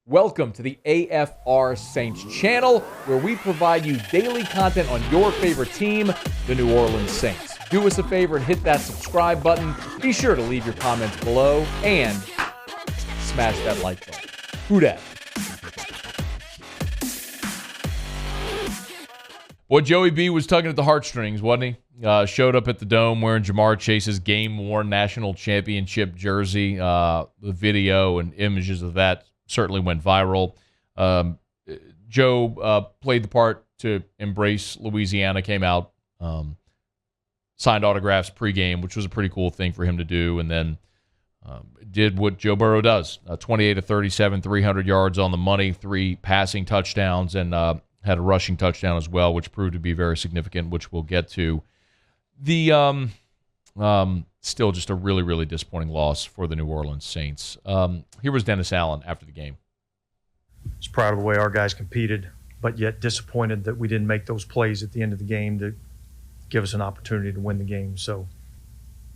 Welcome to the AFR Saints channel, where we provide you daily content on your favorite team, the New Orleans Saints. Do us a favor and hit that subscribe button. Be sure to leave your comments below and smash that like button. Who dat? Boy, Joey B was tugging at the heartstrings, wasn't he? Showed up at the Dome wearing Jamar Chase's game-worn national championship jersey. The video and images of that certainly went viral. Joe played the part to embrace Louisiana, came out, signed autographs pregame, which was a pretty cool thing for him to do, and then did what Joe Burrow does. 28 of 37, 300 yards on the money, 3 passing touchdowns, and had a rushing touchdown as well, which proved to be very significant, which we'll get to. The still just a really, really disappointing loss for the New Orleans Saints. Here was Dennis Allen after the game. I was proud of the way our guys competed, but yet disappointed that we didn't make those plays at the end of the game to give us an opportunity to win the game. So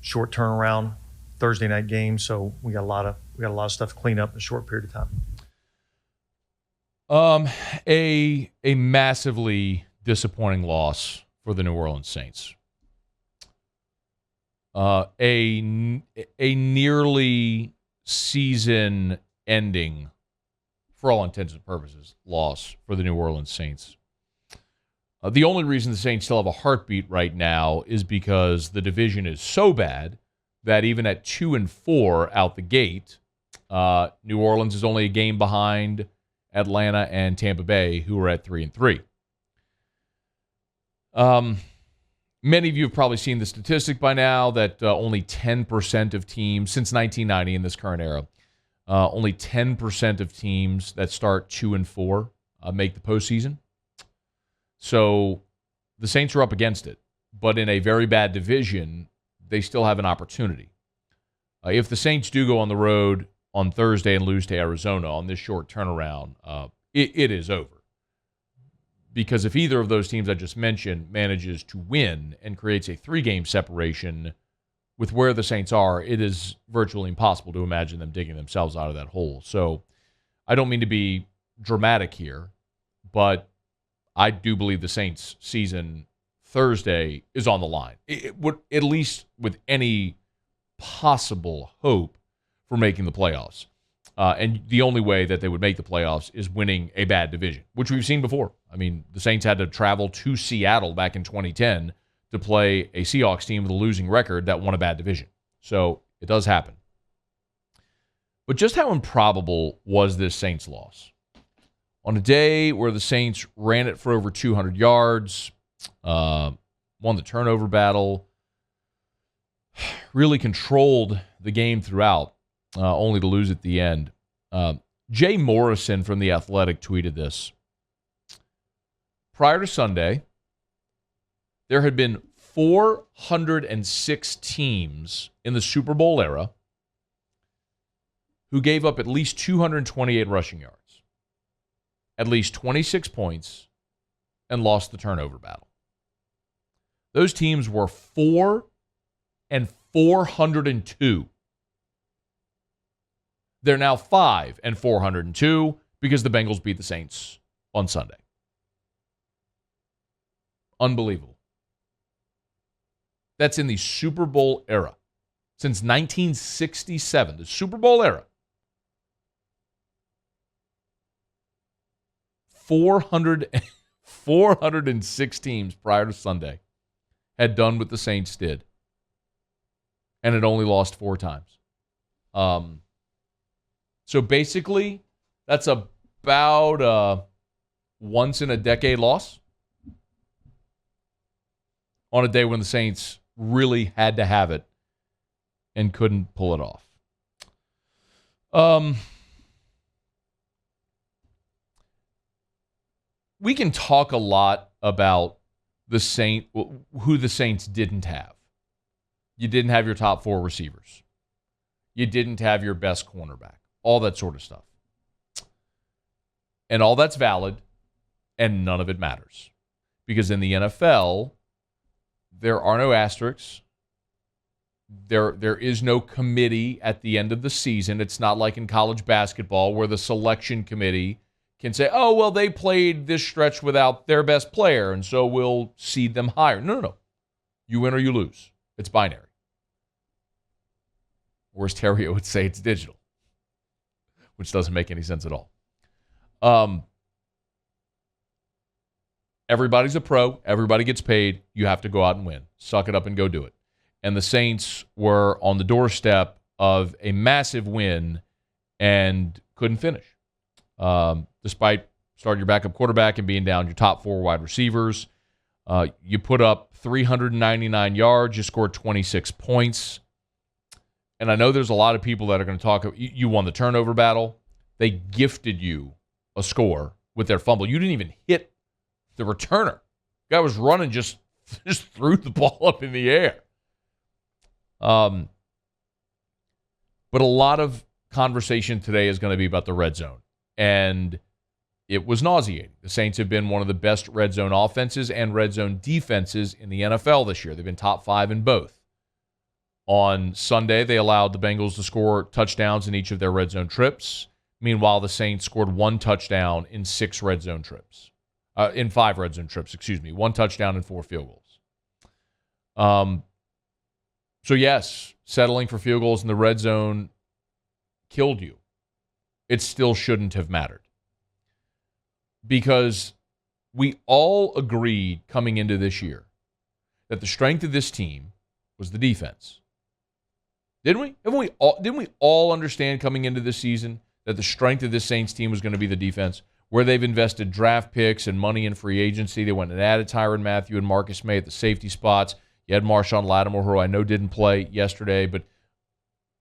short turnaround, Thursday night game. So we got a lot of stuff to clean up in a short period of time. A massively disappointing loss for the New Orleans Saints. A nearly season-ending, for all intents and purposes, loss for the New Orleans Saints. The only reason the Saints still have a heartbeat right now is because the division is so bad that even at 2-4 out the gate, New Orleans is only a game behind Atlanta and Tampa Bay, who are at 3-3. Many of you have probably seen the statistic by now that only 10% of teams, since 1990 in this current era, only 10% of teams that start 2-4 make the postseason. So the Saints are up against it, but in a very bad division, they still have an opportunity. If the Saints do go on the road on Thursday and lose to Arizona on this short turnaround, it is over. Because if either of those teams I just mentioned manages to win and creates a 3-game separation with where the Saints are, it is virtually impossible to imagine them digging themselves out of that hole. So I don't mean to be dramatic here, but I do believe the Saints' season Thursday is on the line. It would, at least with any possible hope for making the playoffs. And the only way that they would make the playoffs is winning a bad division, which we've seen before. I mean, the Saints had to travel to Seattle back in 2010 to play a Seahawks team with a losing record that won a bad division. So it does happen. But just how improbable was this Saints loss? On a day where the Saints ran it for over 200 yards, won the turnover battle, really controlled the game throughout, only to lose at the end. Jay Morrison from The Athletic tweeted this. Prior to Sunday, there had been 406 teams in the Super Bowl era who gave up at least 228 rushing yards, at least 26 points, and lost the turnover battle. Those teams were 4 and 402. They're now 5 and 402 because the Bengals beat the Saints on Sunday. Unbelievable. That's in the Super Bowl era. Since 1967, the Super Bowl era. 406 teams prior to Sunday had done what the Saints did. And it only lost 4 times. So basically, that's about a once-in-a-decade loss on a day when the Saints really had to have it and couldn't pull it off. We can talk a lot about who the Saints didn't have. You didn't have your top 4 receivers. You didn't have your best cornerback. All that sort of stuff. And all that's valid, and none of it matters. Because in the NFL, there are no asterisks. There is no committee at the end of the season. It's not like in college basketball where the selection committee can say, oh, well, they played this stretch without their best player, and so we'll seed them higher. No. You win or you lose. It's binary. Or as Terry would say, it's digital, which doesn't make any sense at all. Everybody's a pro. Everybody gets paid. You have to go out and win. Suck it up and go do it. And the Saints were on the doorstep of a massive win and couldn't finish. Despite starting your backup quarterback and being down your top 4 wide receivers, you put up 399 yards. You scored 26 points. And I know there's a lot of people that are going to talk. You won the turnover battle. They gifted you a score with their fumble. You didn't even hit the returner. The guy was running, just threw the ball up in the air. But a lot of conversation today is going to be about the red zone. And it was nauseating. The Saints have been one of the best red zone offenses and red zone defenses in the NFL this year. They've been top 5 in both. On Sunday, they allowed the Bengals to score touchdowns in each of their red zone trips. Meanwhile, the Saints scored 1 touchdown in 6 red zone trips. In 5 red zone trips, 1 touchdown and 4 field goals. So yes, settling for field goals in the red zone killed you. It still shouldn't have mattered. Because we all agreed coming into this year that the strength of this team was the defense. Didn't we? Didn't we all understand coming into this season that the strength of this Saints team was going to be the defense? Where they've invested draft picks and money in free agency. They went and added Tyrann Mathieu and Marcus May at the safety spots. You had Marshawn Lattimore, who I know didn't play yesterday, but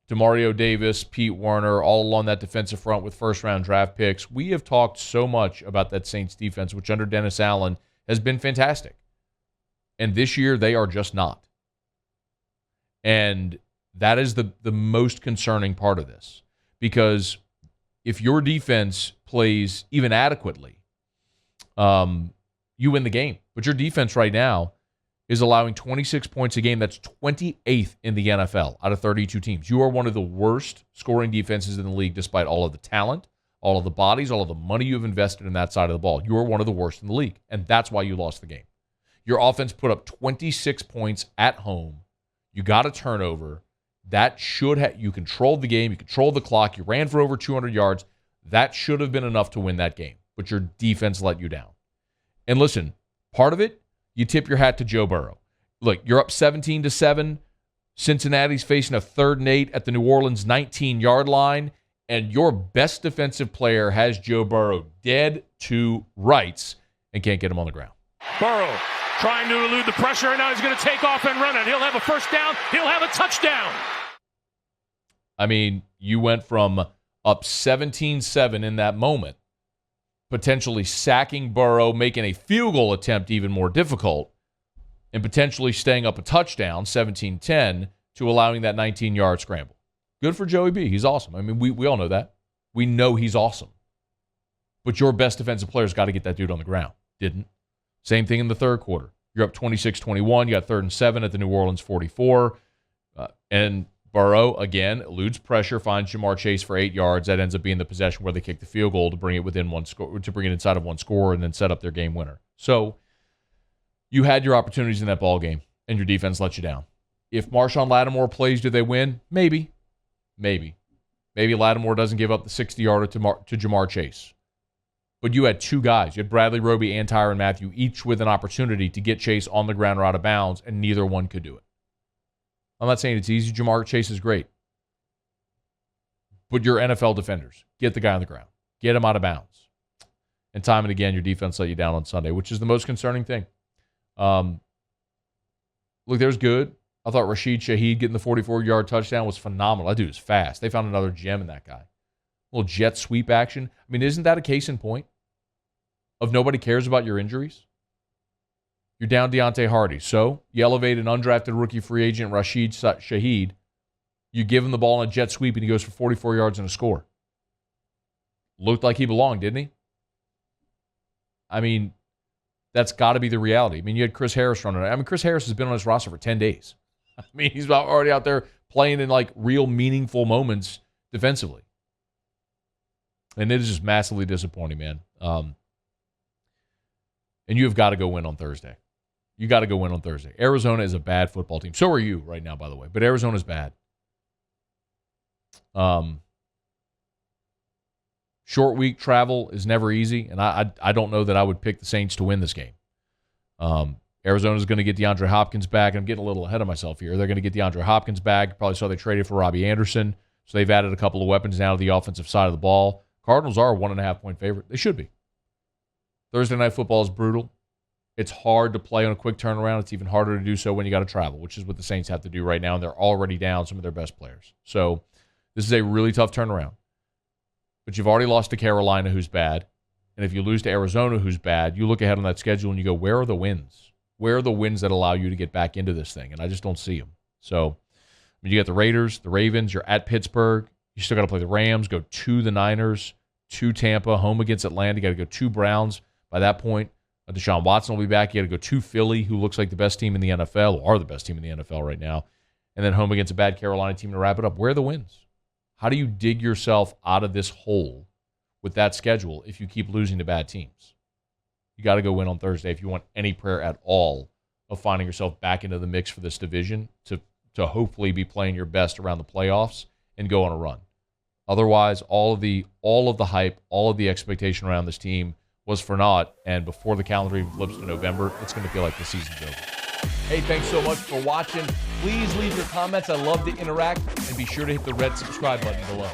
DeMario Davis, Pete Werner, all along that defensive front with first-round draft picks. We have talked so much about that Saints defense, which under Dennis Allen has been fantastic. And this year, they are just not. And that is the most concerning part of this. Because if your defense plays even adequately, you win the game. But your defense right now is allowing 26 points a game. That's 28th in the NFL out of 32 teams. You are one of the worst scoring defenses in the league despite all of the talent, all of the bodies, all of the money you've invested in that side of the ball. You are one of the worst in the league, and that's why you lost the game. Your offense put up 26 points at home. You got a turnover. That should have, you controlled the game, you controlled the clock, you ran for over 200 yards. That should have been enough to win that game, but your defense let you down. And listen, part of it, you tip your hat to Joe Burrow. Look, you're up 17-7. Cincinnati's facing a 3rd and 8 at the New Orleans 19-yard line, and your best defensive player has Joe Burrow dead to rights and can't get him on the ground. Burrow trying to elude the pressure, and now he's going to take off and run it. He'll have a first down. He'll have a touchdown. I mean, you went from up 17-7 in that moment, potentially sacking Burrow, making a field goal attempt even more difficult, and potentially staying up a touchdown, 17-10, to allowing that 19-yard scramble. Good for Joey B. He's awesome. I mean, we all know that. We know he's awesome. But your best defensive player's got to get that dude on the ground. Didn't. Same thing in the third quarter. You're up 26-21. You got 3rd and 7 at the New Orleans 44. And Burrow, again, eludes pressure, finds Jamar Chase for 8 yards. That ends up being the possession where they kick the field goal to bring it within one score, to bring it inside of one score, and then set up their game winner. So you had your opportunities in that ball game, and your defense let you down. If Marshawn Lattimore plays, do they win? Maybe. Maybe Lattimore doesn't give up the 60-yarder to Jamar Chase. But you had 2 guys. You had Bradley Roby and Tyrann Mathieu, each with an opportunity to get Chase on the ground or out of bounds, and neither one could do it. I'm not saying it's easy. Jamar Chase is great. But you're NFL defenders. Get the guy on the ground. Get him out of bounds. And time and again, your defense let you down on Sunday, which is the most concerning thing. Look, there's good. I thought Rashid Shaheed getting the 44-yard touchdown was phenomenal. That dude is fast. They found another gem in that guy. A little jet sweep action. I mean, isn't that a case in point of nobody cares about your injuries? You're down Deontay Hardy. So you elevate an undrafted rookie free agent, Rashid Shaheed. You give him the ball in a jet sweep, and he goes for 44 yards and a score. Looked like he belonged, didn't he? I mean, that's got to be the reality. I mean, you had Chris Harris running. I mean, Chris Harris has been on his roster for 10 days. I mean, he's already out there playing in like real meaningful moments defensively. And it is just massively disappointing, man. And you have got to go win on Thursday. You got to go win on Thursday. Arizona is a bad football team. So are you right now, by the way. But Arizona's bad. Short week travel is never easy, and I don't know that I would pick the Saints to win this game. Arizona's going to get DeAndre Hopkins back. I'm getting a little ahead of myself here. They're going to get DeAndre Hopkins back. Probably saw they traded for Robbie Anderson, so they've added a couple of weapons now to the offensive side of the ball. Cardinals are a 1.5-point favorite. They should be. Thursday night football is brutal. It's hard to play on a quick turnaround. It's even harder to do so when you got to travel, which is what the Saints have to do right now, and they're already down some of their best players. So this is a really tough turnaround. But you've already lost to Carolina, who's bad. And if you lose to Arizona, who's bad, you look ahead on that schedule and you go, where are the wins? Where are the wins that allow you to get back into this thing? And I just don't see them. So I mean, you got the Raiders, the Ravens, you're at Pittsburgh. You still got to play the Rams, go to the Niners, to Tampa, home against Atlanta. You got to go to Browns. By that point, Deshaun Watson will be back. You got to go to Philly, who looks like the best team in the NFL, or are the best team in the NFL right now. And then home against a bad Carolina team to wrap it up. Where are the wins? How do you dig yourself out of this hole with that schedule if you keep losing to bad teams? You got to go win on Thursday if you want any prayer at all of finding yourself back into the mix for this division to hopefully be playing your best around the playoffs and go on a run. Otherwise, all of the hype, all of the expectation around this team was for naught, and before the calendar even flips to November, it's going to feel like the season's over. Hey, thanks so much for watching. Please leave your comments. I love to interact, and be sure to hit the red subscribe button below.